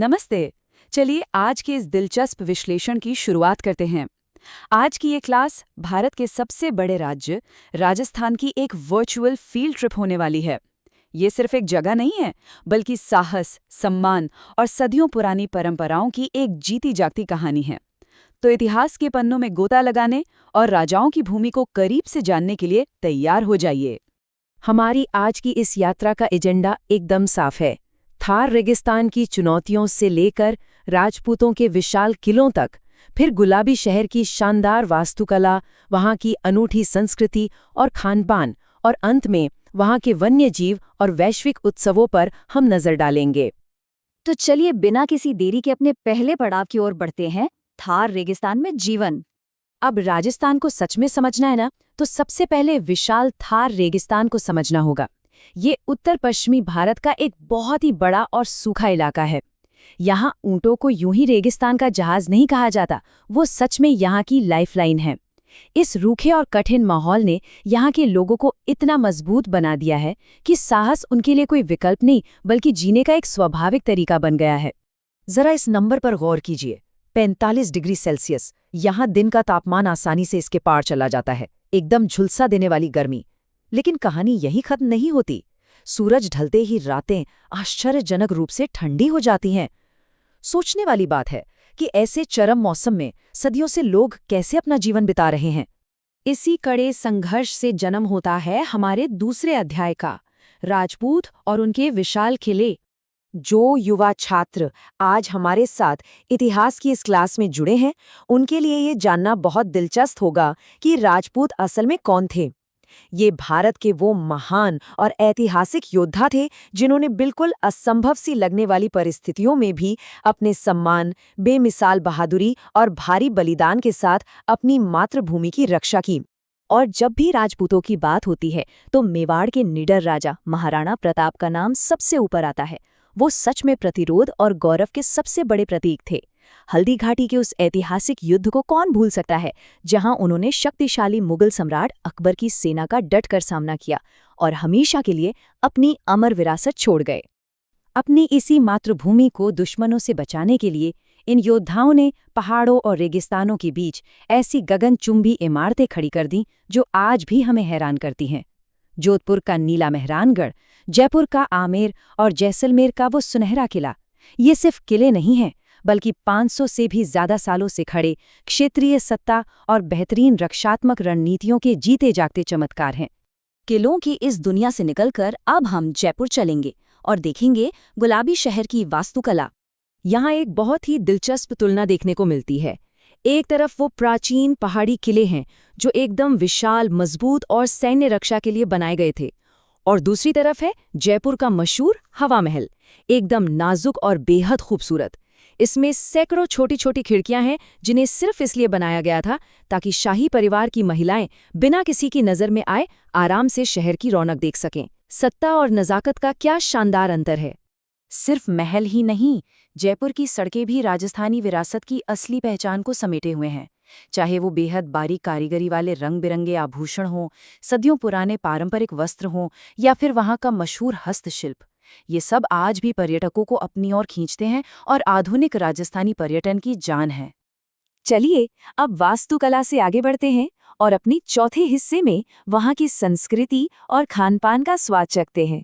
नमस्ते। चलिए आज के इस दिलचस्प विश्लेषण की शुरुआत करते हैं। आज की ये क्लास भारत के सबसे बड़े राज्य राजस्थान की एक वर्चुअल फील्ड ट्रिप होने वाली है। ये सिर्फ एक जगह नहीं है, बल्कि साहस, सम्मान और सदियों पुरानी परंपराओं की एक जीती जागती कहानी है। तो इतिहास के पन्नों में गोता लगाने और राजाओं की भूमि को करीब से जानने के लिए तैयार हो जाइए। हमारी आज की इस यात्रा का एजेंडा एकदम साफ है। थार रेगिस्तान की चुनौतियों से लेकर राजपूतों के विशाल किलों तक, फिर गुलाबी शहर की शानदार वास्तुकला, वहाँ की अनूठी संस्कृति और खानपान, और अंत में वहाँ के वन्य जीव और वैश्विक उत्सवों पर हम नजर डालेंगे। तो चलिए बिना किसी देरी के अपने पहले पड़ाव की ओर बढ़ते हैं, थार रेगिस्तान में जीवन। अब राजस्थान को सच में समझना है ना, तो सबसे पहले विशाल थार रेगिस्तान को समझना होगा। ये उत्तर पश्चिमी भारत का एक बहुत ही बड़ा और सूखा इलाका है। यहाँ ऊंटों को यूं ही रेगिस्तान का जहाज नहीं कहा जाता, वो सच में यहाँ की लाइफलाइन है। इस रूखे और कठिन माहौल ने यहाँ के लोगों को इतना मजबूत बना दिया है कि साहस उनके लिए कोई विकल्प नहीं, बल्कि जीने का एक स्वाभाविक तरीका बन गया है। जरा इस नंबर पर गौर कीजिए, 45 डिग्री सेल्सियस। यहाँ दिन का तापमान आसानी से इसके पार चला जाता है, एकदम झुलसा देने वाली गर्मी। लेकिन कहानी यही खत्म नहीं होती। सूरज ढलते ही रातें आश्चर्यजनक रूप से ठंडी हो जाती हैं। सोचने वाली बात है कि ऐसे चरम मौसम में सदियों से लोग कैसे अपना जीवन बिता रहे हैं। इसी कड़े संघर्ष से जन्म होता है हमारे दूसरे अध्याय का, राजपूत और उनके विशाल किले। जो युवा छात्र आज हमारे साथ इतिहास की इस क्लास में जुड़े हैं, उनके लिए ये जानना बहुत दिलचस्प होगा कि राजपूत असल में कौन थे। ये भारत के वो महान और ऐतिहासिक योद्धा थे जिन्होंने बिल्कुल असंभव सी लगने वाली परिस्थितियों में भी अपने सम्मान, बेमिसाल बहादुरी और भारी बलिदान के साथ अपनी मातृभूमि की रक्षा की। और जब भी राजपूतों की बात होती है तो मेवाड़ के निडर राजा महाराणा प्रताप का नाम सबसे ऊपर आता है। वो सच में प्रतिरोध और गौरव के सबसे बड़े प्रतीक थे। हल्दी घाटी के उस ऐतिहासिक युद्ध को कौन भूल सकता है, जहां उन्होंने शक्तिशाली मुगल सम्राट अकबर की सेना का डटकर सामना किया और हमेशा के लिए अपनी अमर विरासत छोड़ गए। अपनी इसी मातृभूमि को दुश्मनों से बचाने के लिए इन योद्धाओं ने पहाड़ों और रेगिस्तानों के बीच ऐसी गगनचुंबी इमारतें खड़ी कर दी जो आज भी हमें हैरान करती हैं। जोधपुर का नीला मेहरानगढ़, जयपुर का आमेर और जैसलमेर का वो सुनहरा किला, ये सिर्फ किले नहीं हैं, बल्कि 500 से भी ज्यादा सालों से खड़े क्षेत्रीय सत्ता और बेहतरीन रक्षात्मक रणनीतियों के जीते जागते चमत्कार हैं। किलों की इस दुनिया से निकलकर अब हम जयपुर चलेंगे और देखेंगे गुलाबी शहर की वास्तुकला। यहाँ एक बहुत ही दिलचस्प तुलना देखने को मिलती है। एक तरफ वो प्राचीन पहाड़ी किले हैं जो एकदम विशाल, मजबूत और सैन्य रक्षा के लिए बनाए गए थे, और दूसरी तरफ है जयपुर का मशहूर हवा महल, एकदम नाजुक और बेहद खूबसूरत। इसमें सैकड़ों छोटी छोटी खिड़कियां हैं जिन्हें सिर्फ इसलिए बनाया गया था ताकि शाही परिवार की महिलाएं बिना किसी की नजर में आए आराम से शहर की रौनक देख सकें। सत्ता और नजाकत का क्या शानदार अंतर है। सिर्फ महल ही नहीं, जयपुर की सड़कें भी राजस्थानी विरासत की असली पहचान को समेटे हुए हैं। चाहे वो बेहद बारीक कारीगरी वाले रंग बिरंगे आभूषण हों, सदियों पुराने पारंपरिक वस्त्र हों, या फिर वहाँ का मशहूर हस्तशिल्प, ये सब आज भी पर्यटकों को अपनी ओर खींचते हैं और आधुनिक राजस्थानी पर्यटन की जान है। चलिए अब वास्तुकला से आगे बढ़ते हैं और अपनी चौथे हिस्से में वहाँ की संस्कृति और खानपान का स्वाद चखते हैं।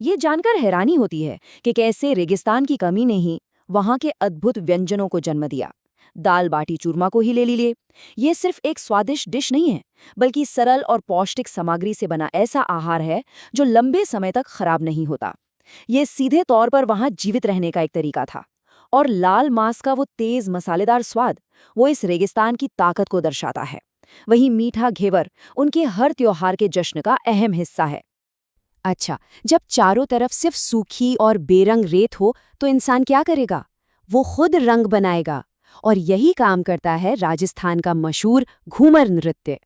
ये जानकर हैरानी होती है कि कैसे रेगिस्तान की कमी ने ही वहाँ के अद्भुत व्यंजनों को जन्म दिया। दाल बाटी चूरमा को ही ले लीजिए। ये सिर्फ एक स्वादिष्ट डिश नहीं है, बल्कि सरल और पौष्टिक सामग्री से बना ऐसा आहार है जो लंबे समय तक खराब नहीं होता। ये सीधे तौर पर वहाँ जीवित रहने का एक तरीका था। और लाल मांस का वो तेज मसालेदार स्वाद, वो इस रेगिस्तान की ताकत को दर्शाता है। वहीं मीठा घेवर उनके हर त्योहार के जश्न का अहम हिस्सा है। अच्छा, जब चारों तरफ सिर्फ सूखी और बेरंग रेत हो तो इंसान क्या करेगा? वो खुद रंग बनाएगा, और यही काम करता है राजस्थान का मशहूर घूमर नृत्य।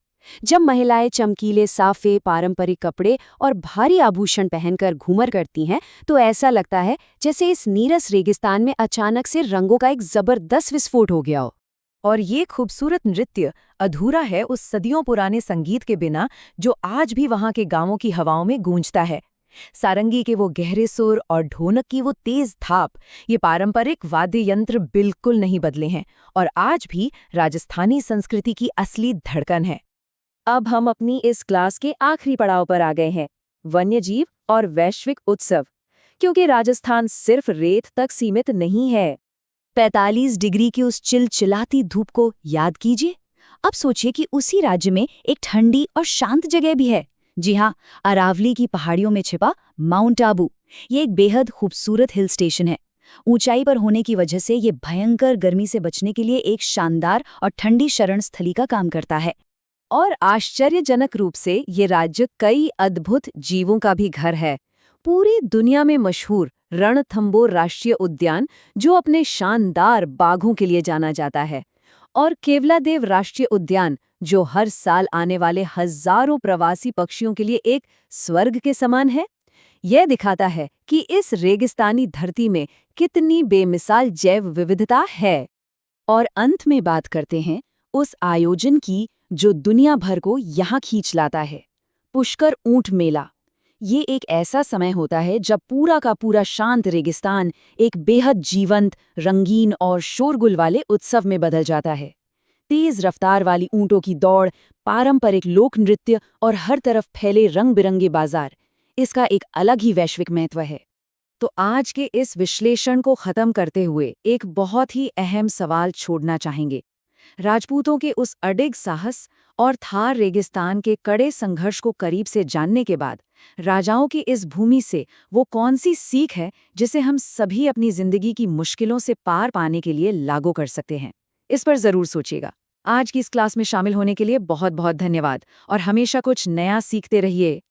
जब महिलाएं चमकीले साफे, पारंपरिक कपड़े और भारी आभूषण पहनकर घूमर करती हैं तो ऐसा लगता है जैसे इस नीरस रेगिस्तान में अचानक से रंगों का एक जबरदस्त विस्फोट हो गया हो। और ये खूबसूरत नृत्य अधूरा है उस सदियों पुराने संगीत के बिना जो आज भी वहाँ के गांवों की हवाओं में गूंजता है। सारंगी के वो गहरे सुर और ढोलक की वो तेज थाप, ये पारंपरिक वाद्य यंत्र बिल्कुल नहीं बदले हैं और आज भी राजस्थानी संस्कृति की असली धड़कन है। अब हम अपनी इस क्लास के आखिरी पड़ाव पर आ गए हैं, वन्यजीव और वैश्विक उत्सव। क्योंकि राजस्थान सिर्फ रेत तक सीमित नहीं है। 45 डिग्री की उस चिलचिलाती धूप को याद कीजिए। अब सोचिए कि उसी राज्य में एक ठंडी और शांत जगह भी है। जी हाँ, अरावली की पहाड़ियों में छिपा माउंट आबू। ये एक बेहद खूबसूरत हिल स्टेशन है। ऊंचाई पर होने की वजह से ये भयंकर गर्मी से बचने के लिए एक शानदार और ठंडी शरण स्थली का काम करता है। और आश्चर्यजनक रूप से ये राज्य कई अद्भुत जीवों का भी घर है। पूरी दुनिया में मशहूर रणथंबोर राष्ट्रीय उद्यान, जो अपने शानदार बाघों के लिए जाना जाता है, और केवलादेव राष्ट्रीय उद्यान, जो हर साल आने वाले हजारों प्रवासी पक्षियों के लिए एक स्वर्ग के समान है। यह दिखाता है कि इस रेगिस्तानी धरती में कितनी बेमिसाल जैव विविधता है। और अंत में बात करते हैं उस आयोजन की जो दुनिया भर को यहाँ खींच लाता है, पुष्कर ऊंट मेला। ये एक ऐसा समय होता है जब पूरा का पूरा शांत रेगिस्तान एक बेहद जीवंत, रंगीन और शोरगुल वाले उत्सव में बदल जाता है। तेज रफ्तार वाली ऊंटों की दौड़, पारंपरिक लोक नृत्य और हर तरफ फैले रंग बिरंगे बाजार, इसका एक अलग ही वैश्विक महत्व है। तो आज के इस विश्लेषण को खत्म करते हुए एक बहुत ही अहम सवाल छोड़ना चाहेंगे। राजपूतों के उस अडिग साहस और थार रेगिस्तान के कड़े संघर्ष को करीब से जानने के बाद राजाओं की इस भूमि से वो कौन सी सीख है जिसे हम सभी अपनी जिंदगी की मुश्किलों से पार पाने के लिए लागू कर सकते हैं? इस पर जरूर सोचिएगा। आज की इस क्लास में शामिल होने के लिए बहुत बहुत धन्यवाद और हमेशा कुछ नया सीखते रहिए।